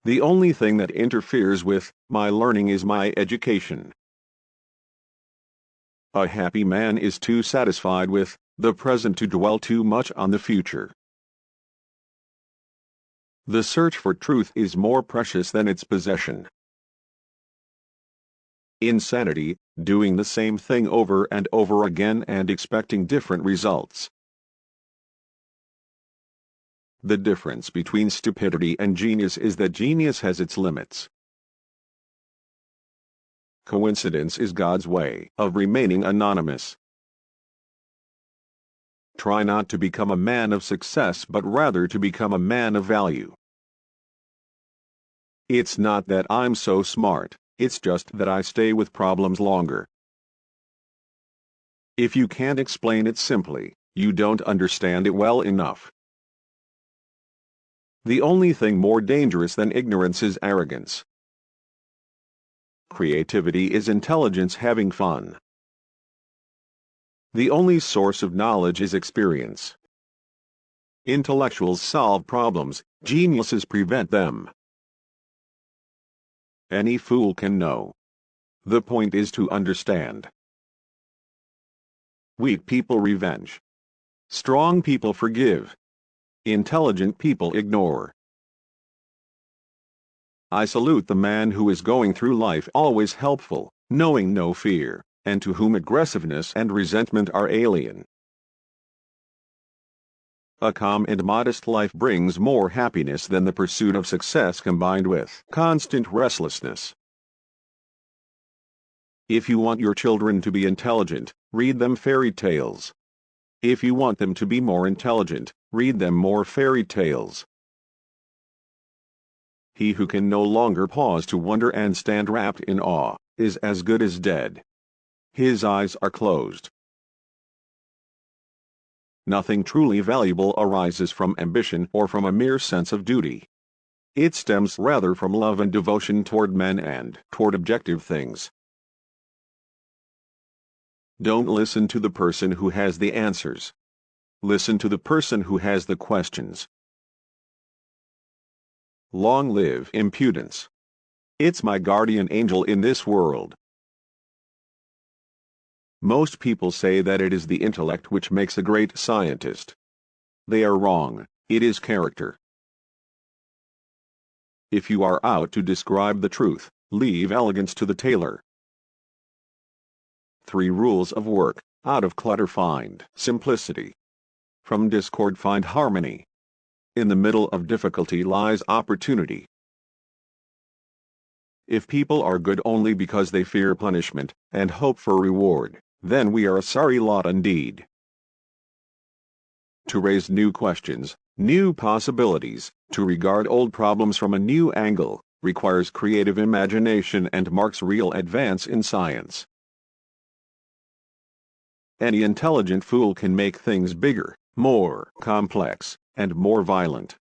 The only thing that interferes with my learning is my education. A happy man is too satisfied with the present to dwell too much on the future. The search for truth is more precious than its possession. Insanity, doing the same thing over and over again and expecting different results. The difference between stupidity and genius is that genius has its limits. Coincidence is God's way of remaining anonymous. Try not to become a man of success but rather to become a man of value. It's not that I'm so smart, it's just that I stay with problems longer. If you can't explain it simply, you don't understand it well enough. The only thing more dangerous than ignorance is arrogance. Creativity is intelligence having fun. The only source of knowledge is experience. Intellectuals solve problems, geniuses prevent them. Any fool can know. The point is to understand. Weak people revenge. Strong people forgive. Intelligent people ignore. I salute the man who is going through life always helpful, knowing no fear, and to whom aggressiveness and resentment are alien. A calm and modest life brings more happiness than the pursuit of success combined with constant restlessness. If you want your children to be intelligent, read them fairy tales. If you want them to be more intelligent, read them more fairy tales. He who can no longer pause to wonder and stand wrapped in awe is as good as dead. His eyes are closed. Nothing truly valuable arises from ambition or from a mere sense of duty. It stems rather from love and devotion toward men and toward objective things. Don't listen to the person who has the answers. Listen to the person who has the questions. Long live impudence. It's my guardian angel in this world. Most people say that it is the intellect which makes a great scientist. They are wrong, it is character. If you are out to describe the truth, leave elegance to the tailor. 3 rules of work: out of clutter find simplicity. From discord find harmony. In the middle of difficulty lies opportunity. If people are good only because they fear punishment and hope for reward, then we are a sorry lot indeed. To raise new questions, new possibilities, to regard old problems from a new angle, requires creative imagination and marks real advance in science. Any intelligent fool can make things bigger, more complex, and more violent.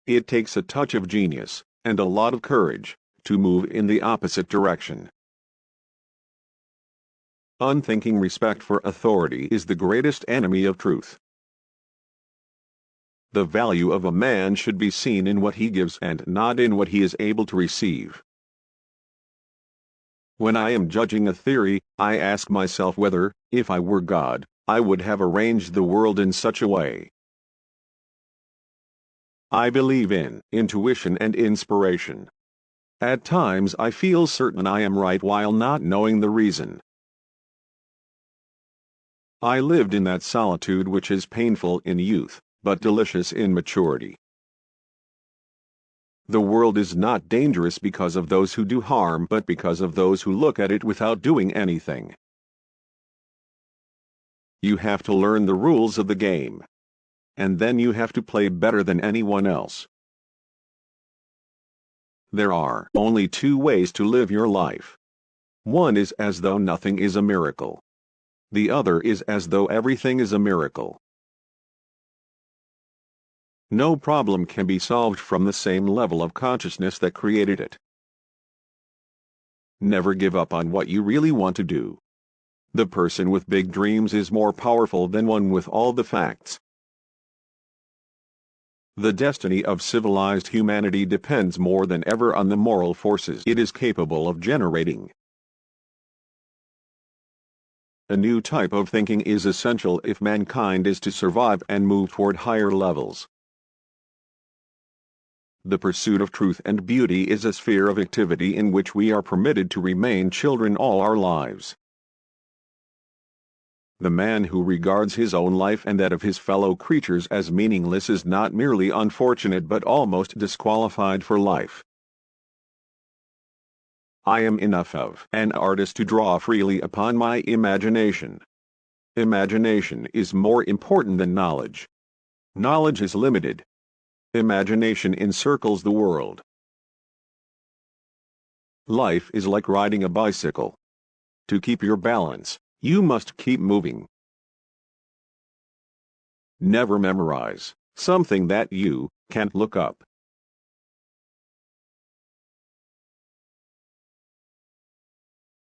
It takes a touch of genius, and a lot of courage, to move in the opposite direction. Unthinking respect for authority is the greatest enemy of truth. The value of a man should be seen in what he gives and not in what he is able to receive. When I am judging a theory, I ask myself whether, if I were God, I would have arranged the world in such a way. I believe in intuition and inspiration. At times I feel certain I am right while not knowing the reason. I lived in that solitude which is painful in youth, but delicious in maturity. The world is not dangerous because of those who do harm but because of those who look at it without doing anything. You have to learn the rules of the game. And then you have to play better than anyone else. There are only 2 ways to live your life. One is as though nothing is a miracle. The other is as though everything is a miracle. No problem can be solved from the same level of consciousness that created it. Never give up on what you really want to do. The person with big dreams is more powerful than one with all the facts. The destiny of civilized humanity depends more than ever on the moral forces it is capable of generating. A new type of thinking is essential if mankind is to survive and move toward higher levels. The pursuit of truth and beauty is a sphere of activity in which we are permitted to remain children all our lives. The man who regards his own life and that of his fellow creatures as meaningless is not merely unfortunate but almost disqualified for life. I am enough of an artist to draw freely upon my imagination. Imagination is more important than knowledge. Knowledge is limited. Imagination encircles the world. Life is like riding a bicycle. To keep your balance, you must keep moving. Never memorize something that you can't look up.